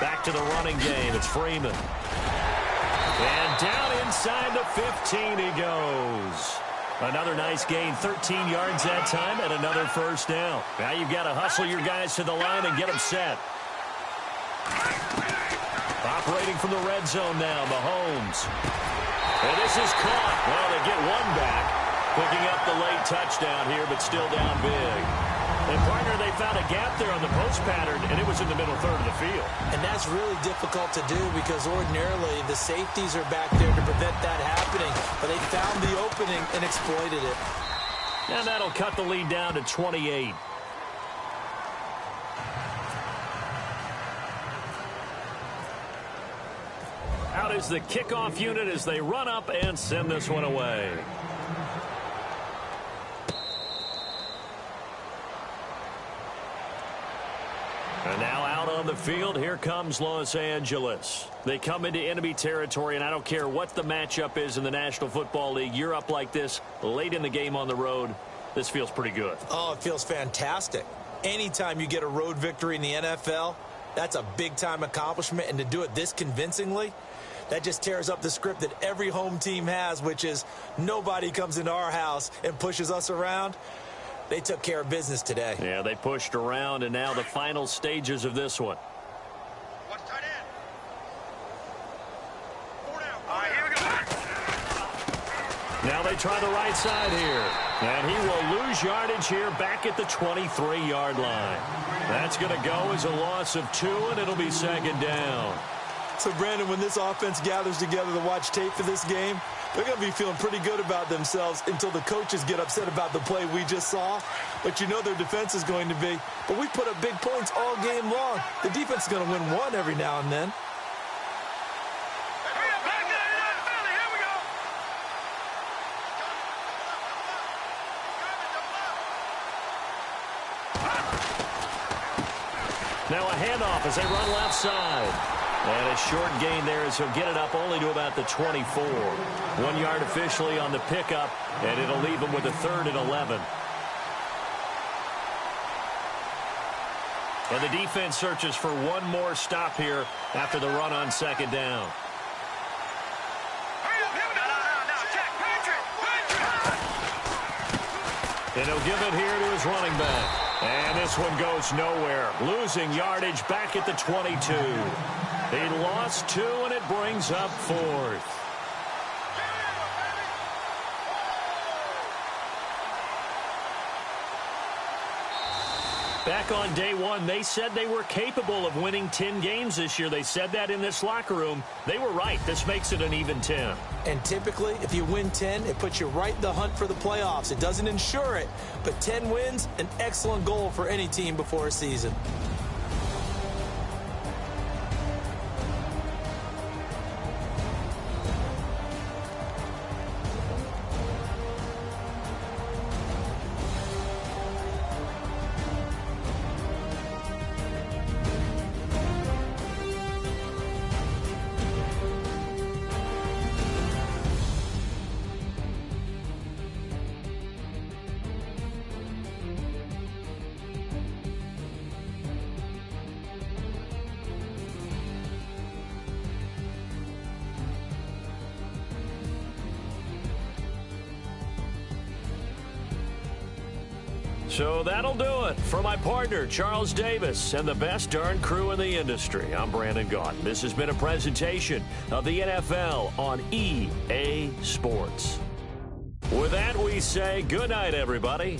Back to the running game. It's Freeman. And down inside the 15 he goes. Another nice gain, 13 yards that time, and another first down. Now you've got to hustle your guys to the line and get them set. Operating from the red zone now, Mahomes. And this is caught. Well, they get one back. Picking up the late touchdown here, but still down big. And, partner, they found a gap there on the post pattern, and it was in the middle third of the field. And that's really difficult to do because ordinarily the safeties are back there to prevent that happening. But they found the opening and exploited it. And that'll cut the lead down to 28. Out is the kickoff unit as they run up and send this one away. And now out on the field, here comes Los Angeles. They come into enemy territory, and I don't care what the matchup is in the National Football League. You're up like this late in the game on the road. This feels pretty good. Oh, it feels fantastic. Anytime you get a road victory in the NFL, that's a big-time accomplishment, and to do it this convincingly, that just tears up the script that every home team has, which is nobody comes into our house and pushes us around. They took care of business today. Yeah, they pushed around, and now the final stages of this one. Watch tight end. 4 down. All right, here we go. Now they try the right side here. And he will lose yardage here back at the 23-yard line. That's going to go as a loss of 2, and it'll be 2nd down. So, Brandon, when this offense gathers together to watch tape for this game, they're going to be feeling pretty good about themselves until the coaches get upset about the play we just saw. But you know their defense is going to be. But we put up big points all game long. The defense is going to win one every now and then. Now a handoff as they run left side. And a short gain there as he'll get it up only to about the 24. 1 yard officially on the pickup, and it'll leave him with a 3rd and 11. And the defense searches for one more stop here after the run on 2nd down. And he'll give it here to his running back. And this one goes nowhere. Losing yardage back at the 22. He lost 2, and it brings up 4th. Back on day one, they said they were capable of winning 10 games this year. They said that in this locker room. They were right. This makes it an even 10. And typically, if you win 10, it puts you right in the hunt for the playoffs. It doesn't ensure it, but 10 wins, an excellent goal for any team before a season. So that'll do it. For my partner, Charles Davis, and the best darn crew in the industry, I'm Brandon Gaudin. This has been a presentation of the NFL on EA Sports. With that, we say good night, everybody.